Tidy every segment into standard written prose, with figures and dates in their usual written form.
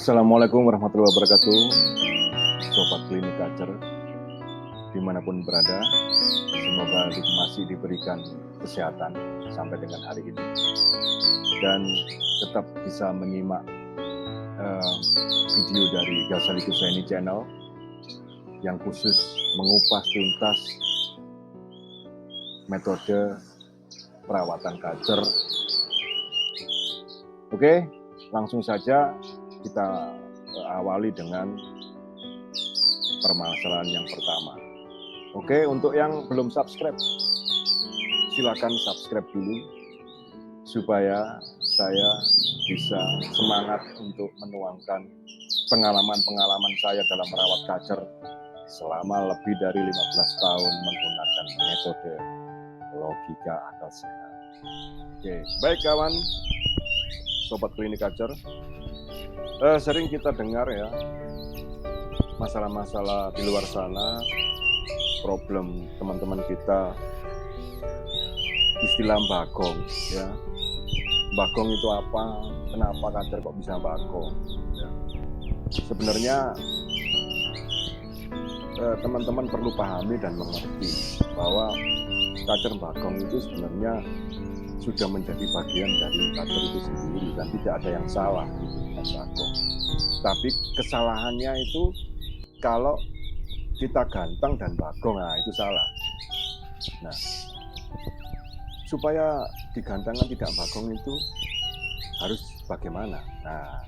Assalamualaikum warahmatullahi wabarakatuh, Sobat Klinik Kacer, dimanapun berada, semoga masih diberikan kesehatan sampai dengan hari ini, dan tetap bisa menyimak video dari Ghazali Husaini Channel yang khusus mengupas tuntas metode perawatan kacer. Oke, langsung saja kita awali dengan permasalahan yang pertama. Oke, untuk yang belum subscribe, silakan subscribe dulu supaya saya bisa semangat untuk menuangkan pengalaman-pengalaman saya dalam merawat kacer selama lebih dari 15 tahun menggunakan metode logika akal sehat. Oke, baik kawan, Sobat Klinik Kacer. Sering kita dengar ya, masalah-masalah di luar sana, problem teman-teman kita, istilah bagong ya. Bagong itu apa? Kenapa kacer kok bisa bagong? Ya. Sebenarnya teman-teman perlu pahami dan mengerti bahwa kacer bagong itu sebenarnya sudah menjadi bagian dari kacer itu sendiri dan tidak ada yang salah gitu dengan bagong. Tapi kesalahannya itu kalau kita ganteng dan bagong, nah itu salah. Nah, supaya digantangan tidak bagong itu harus bagaimana? Nah,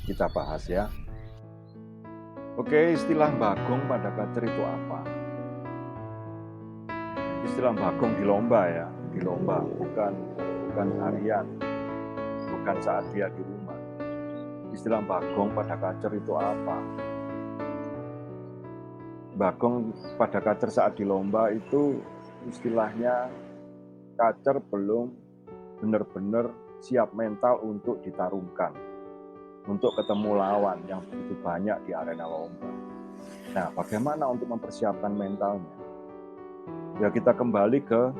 kita bahas ya. Oke, istilah bagong pada kacer itu apa? Istilah bagong di lomba ya, di lomba, bukan harian, bukan saat dia di rumah. Istilah bagong pada kacer itu apa? Bagong pada kacer saat di lomba itu istilahnya kacer belum benar-benar siap mental untuk ditarungkan, untuk ketemu lawan yang begitu banyak di arena lomba. Nah, bagaimana untuk mempersiapkan mentalnya? Ya, kita kembali ke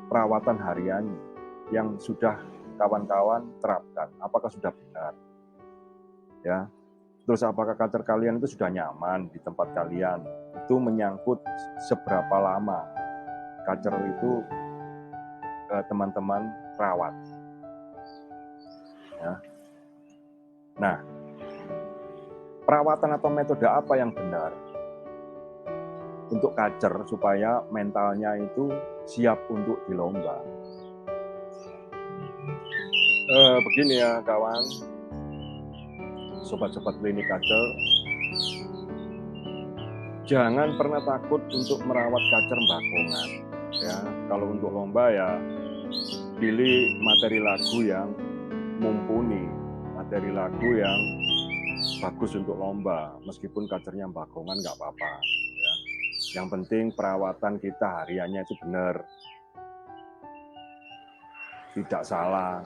perawatan hariannya yang sudah kawan-kawan terapkan. Apakah sudah benar? Ya. Terus apakah kacer kalian itu sudah nyaman di tempat kalian? Itu menyangkut seberapa lama kacer itu teman-teman rawat. Ya. Nah, perawatan atau metode apa yang benar untuk kacer supaya mentalnya itu siap untuk di lomba? Begini ya kawan, sobat-sobat klinik kacer, jangan pernah takut untuk merawat kacer bagongan. Ya, kalau untuk lomba ya pilih materi lagu yang mumpuni, materi lagu yang bagus untuk lomba. Meskipun kacernya bagongan nggak apa-apa. Ya. Yang penting perawatan kita hariannya itu benar, tidak salah,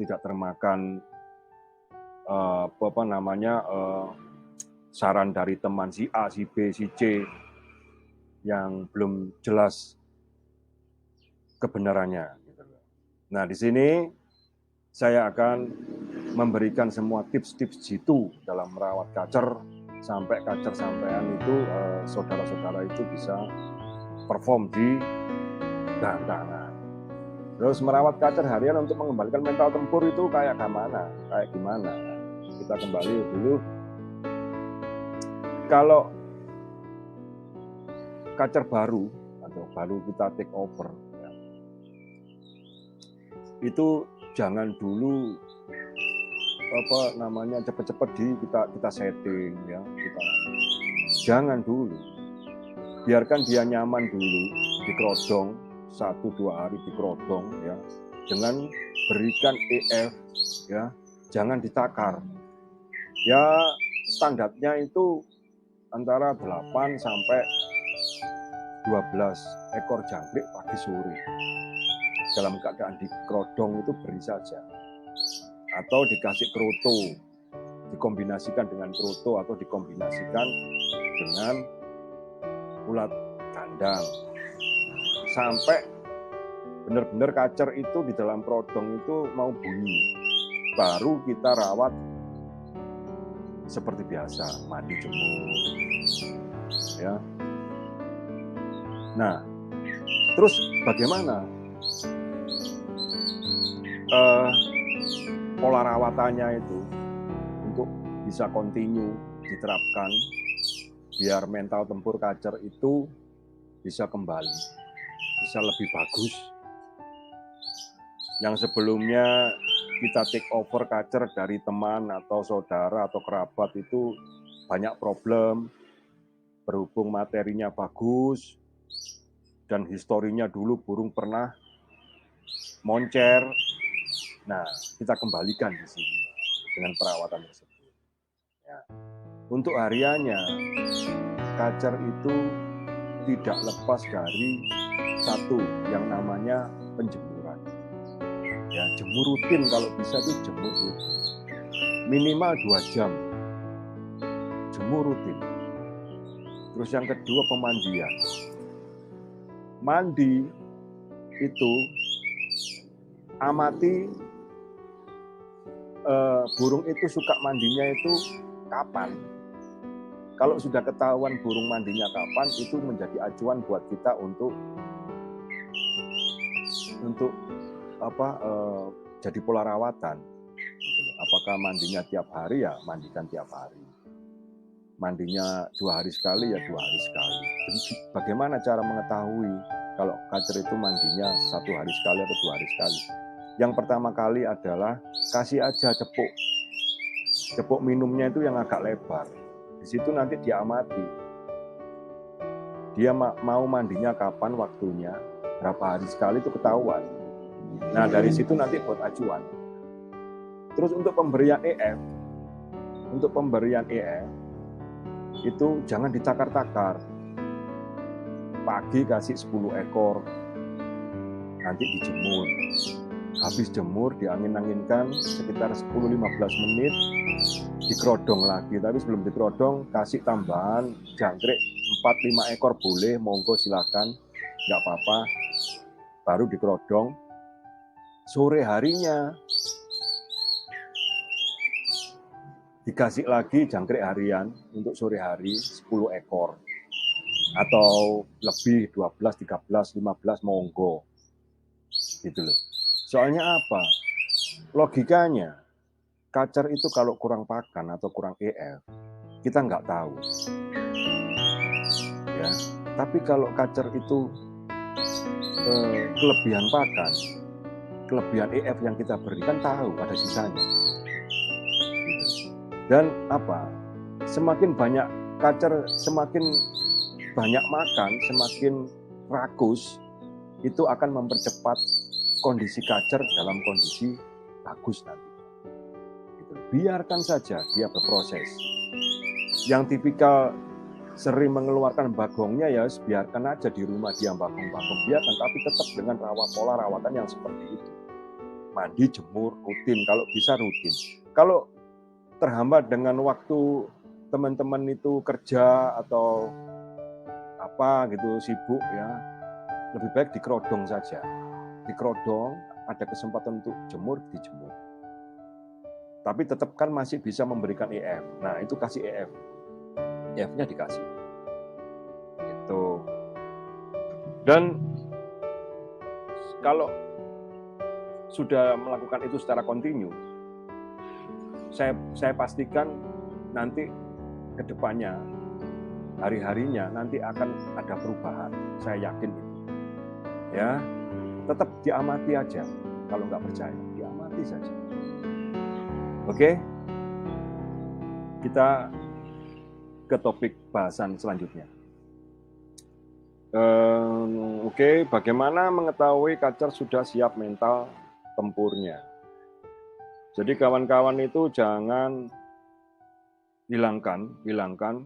tidak termakan saran dari teman si A, si B, si C yang belum jelas kebenarannya. Nah, di sini saya akan memberikan semua tips-tips jitu dalam merawat kacer sampai kacer sampean itu saudara-saudara itu bisa perform di gantangan. Terus merawat kacer harian untuk mengembalikan mental tempur itu kayak gimana? Kita kembali dulu. Kalau kacer baru atau baru kita take over, ya, itu jangan dulu cepet-cepet kita setting ya, jangan dulu, biarkan dia nyaman dulu di kerodong 1-2 hari di kerodong ya, dengan berikan EF ya, jangan ditakar ya, standarnya itu antara 8 sampai 12 ekor jangkrik pagi sore dalam keadaan di kerodong itu beri saja, atau dikasih kroto, dikombinasikan dengan kroto atau dikombinasikan dengan ulat kandang sampai benar-benar kacer itu di dalam kerodong itu mau bunyi, baru kita rawat seperti biasa, mandi jemur, ya. Nah, terus bagaimana pola rawatannya itu untuk bisa continue diterapkan biar mental tempur kacer itu bisa kembali, bisa lebih bagus. Yang sebelumnya kita take over kacer dari teman atau saudara atau kerabat itu banyak problem, berhubung materinya bagus dan historinya dulu burung pernah moncer. Nah, kita kembalikan di sini dengan perawatan tersebut. Ya. Untuk hariannya, kacer itu tidak lepas dari satu yang namanya penjemuran. Ya, jemur rutin kalau bisa itu jemur rutin. Minimal 2 jam. Jemur rutin. Terus yang kedua pemandian. Mandi itu amati burung itu suka mandinya itu kapan. Kalau sudah ketahuan burung mandinya kapan, itu menjadi acuan buat kita untuk jadi pola rawatan. Apakah mandinya tiap hari, ya mandikan tiap hari. Mandinya 2 hari sekali, ya 2 hari sekali. Jadi bagaimana cara mengetahui kalau kacer itu mandinya 1 hari sekali atau 2 hari sekali? Yang pertama kali adalah kasih aja cepuk. Cepuk minumnya itu yang agak lebar. Di situ nanti dia amati. Dia mau mandinya kapan waktunya, berapa hari sekali itu ketahuan. Nah, dari situ nanti buat acuan. Terus untuk pemberian EF, itu jangan ditakar-takar. Pagi kasih 10 ekor, nanti dijemur. Habis jemur, diangin-anginkan sekitar 10-15 menit, dikerodong lagi. Tapi sebelum dikerodong, kasih tambahan jangkrik 4-5 ekor boleh, monggo silakan, nggak apa-apa. Baru dikerodong. Sore harinya dikasih lagi jangkrik harian untuk sore hari 10 ekor. Atau lebih 12, 13, 15 monggo. Gitu loh. Soalnya apa? Logikanya, kacer itu kalau kurang pakan atau kurang EF, kita nggak tahu. Ya, tapi kalau kacer itu kelebihan pakan, kelebihan EF yang kita berikan tahu ada sisanya. Dan apa? Semakin banyak kacer, semakin banyak makan, semakin rakus, itu akan mempercepat kondisi kacer dalam kondisi bagus nanti. Gitu. Biarkan saja dia berproses. Yang tipikal sering mengeluarkan bagongnya, ya biarkan aja di rumah dia bagong-bagong, biarkan, tapi tetap dengan pola rawatan yang seperti itu. Mandi, jemur, rutin, kalau bisa rutin. Kalau terhambat dengan waktu teman-teman itu kerja atau apa gitu, sibuk ya, lebih baik dikerodong saja. Dikerodong, ada kesempatan untuk jemur, dijemur. Tapi tetap kan masih bisa memberikan EF. Nah, itu kasih EF. EF-nya dikasih. Gitu. Dan kalau sudah melakukan itu secara kontinu, saya pastikan nanti ke depannya, hari-harinya nanti akan ada perubahan. Saya yakin itu. Ya, tetap diamati aja. Kalau nggak percaya, diamati saja. Oke, kita ke topik bahasan selanjutnya. Oke, bagaimana mengetahui kacer sudah siap mental tempurnya? Jadi kawan-kawan itu jangan hilangkan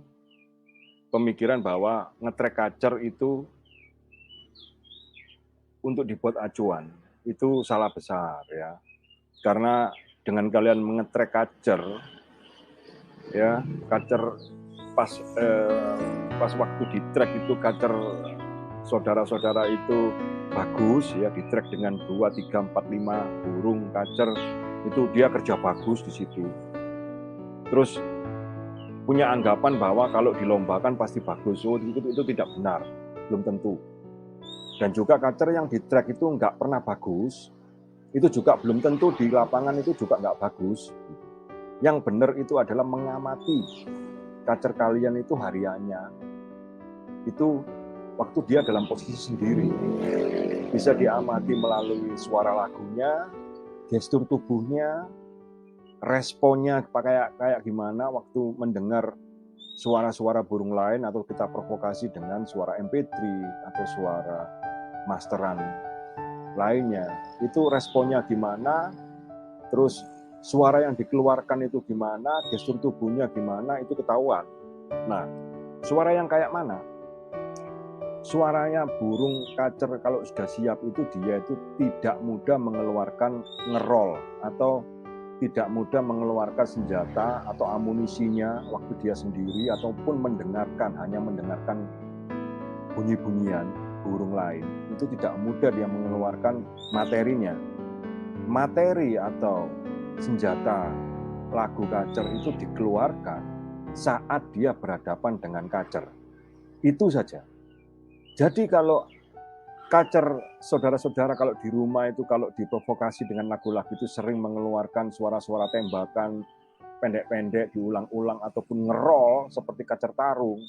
pemikiran bahwa ngetrek kacer itu untuk dibuat acuan. Itu salah besar ya. Karena dengan kalian mengetrek kacer, ya kacer pas waktu di trek itu kacer saudara-saudara itu bagus ya, di trek dengan 2, 3, 4, 5 burung kacer, itu dia kerja bagus di situ. Terus punya anggapan bahwa kalau dilombakan pasti bagus. Itu tidak benar, belum tentu. Dan juga kacer yang di track itu nggak pernah bagus, itu juga belum tentu di lapangan itu juga nggak bagus. Yang benar itu adalah mengamati kacer kalian itu hariannya. Itu waktu dia dalam posisi sendiri. Bisa diamati melalui suara lagunya, gestur tubuhnya, responnya kayak gimana waktu mendengar suara-suara burung lain atau kita provokasi dengan suara MP3 atau suara masteran lainnya. Itu responnya gimana, terus suara yang dikeluarkan itu gimana, gestur tubuhnya gimana, itu ketahuan. Nah, suara yang kayak mana? Suaranya burung kacer kalau sudah siap itu dia itu tidak mudah mengeluarkan ngerol atau tidak mudah mengeluarkan senjata atau amunisinya waktu dia sendiri ataupun hanya mendengarkan bunyi-bunyian burung lain. Itu tidak mudah dia mengeluarkan materinya. Materi atau senjata lagu kacer itu dikeluarkan saat dia berhadapan dengan kacer. Itu saja. Jadi kalau kacer, saudara-saudara kalau di rumah itu kalau diprovokasi dengan lagu-lagu itu sering mengeluarkan suara-suara tembakan pendek-pendek diulang-ulang ataupun ngerol seperti kacer tarung,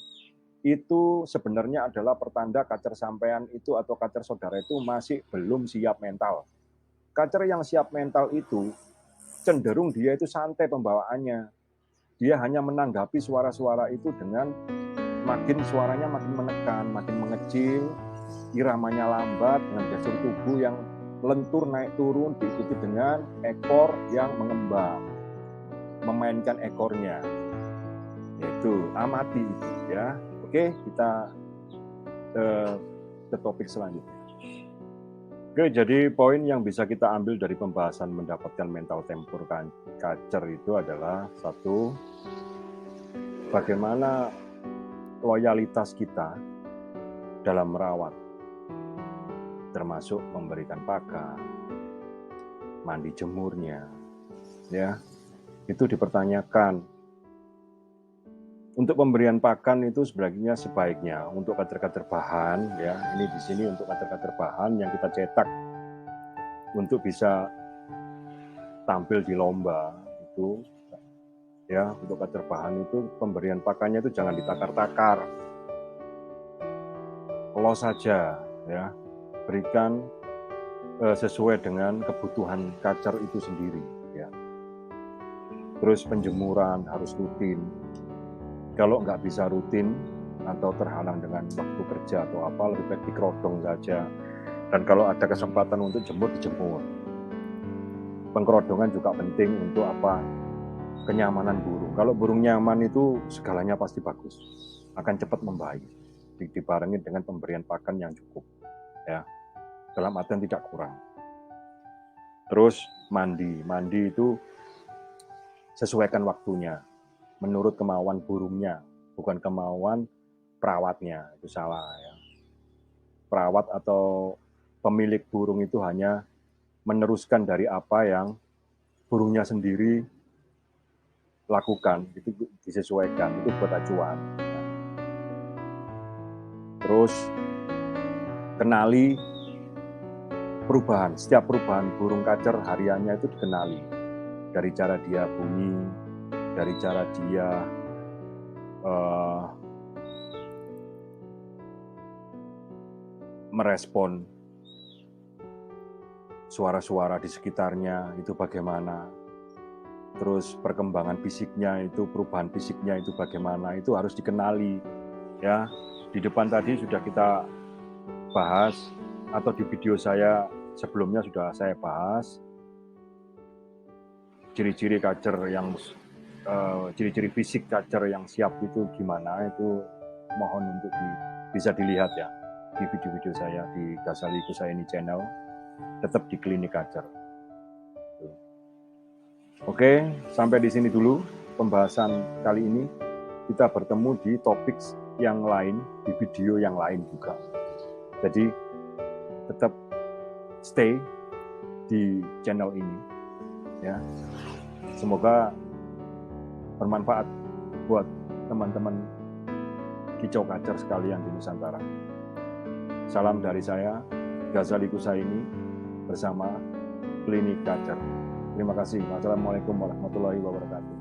itu sebenarnya adalah pertanda kacer sampean itu atau kacer saudara itu masih belum siap mental. Kacer yang siap mental itu cenderung dia itu santai pembawaannya. Dia hanya menanggapi suara-suara itu dengan suaranya makin menekan, makin mengecil, iramanya lambat dengan gestur tubuh yang lentur naik turun diikuti dengan ekor yang mengembang, memainkan ekornya. Itu amati itu ya. Oke, kita ke topik selanjutnya. Oke, jadi poin yang bisa kita ambil dari pembahasan mendapatkan mental tempur kacer itu adalah satu, bagaimana loyalitas kita dalam merawat, termasuk memberikan pakan, mandi jemurnya, ya itu dipertanyakan. Untuk pemberian pakan itu sebaiknya untuk kacer-kacer bahan, ya ini di sini untuk kacer-kacer bahan yang kita cetak untuk bisa tampil di lomba itu. Ya, untuk kacer bahan itu pemberian pakannya itu jangan ditakar-takar, los saja, ya, berikan sesuai dengan kebutuhan kacer itu sendiri, ya. Terus penjemuran harus rutin. Kalau nggak bisa rutin atau terhalang dengan waktu kerja atau apa, lebih baik dikerodong saja. Dan kalau ada kesempatan untuk dijemur. Pengkerodongan juga penting untuk apa? Kenyamanan burung. Kalau burung nyaman itu segalanya pasti bagus, akan cepat membaik. Dibarengi dengan pemberian pakan yang cukup, ya, dalam artian tidak kurang. Terus mandi itu sesuaikan waktunya, menurut kemauan burungnya, bukan kemauan perawatnya. Itu salah, ya. Perawat atau pemilik burung itu hanya meneruskan dari apa yang burungnya sendiri lakukan, itu disesuaikan, itu buat acuan. Terus kenali perubahan, setiap perubahan burung kacer hariannya itu dikenali dari cara dia bunyi, dari cara dia merespon suara-suara di sekitarnya itu bagaimana. Terus perkembangan fisiknya itu, perubahan fisiknya itu bagaimana, itu harus dikenali, ya. Di depan tadi sudah kita bahas, atau di video saya sebelumnya sudah saya bahas ciri-ciri kacer yang ciri-ciri fisik kacer yang siap itu gimana. Itu mohon untuk bisa dilihat ya di video-video saya di Ghazali Kusaini Channel, tetap di klinik kacer. Oke, sampai di sini dulu pembahasan kali ini. Kita bertemu di topik yang lain, di video yang lain juga. Jadi tetap stay di channel ini, ya. Semoga bermanfaat buat teman-teman kicau kacer sekalian di Nusantara. Salam dari saya, Ghazali Kusaini, bersama Klinik Kacer. Terima kasih. Wassalamualaikum warahmatullahi wabarakatuh.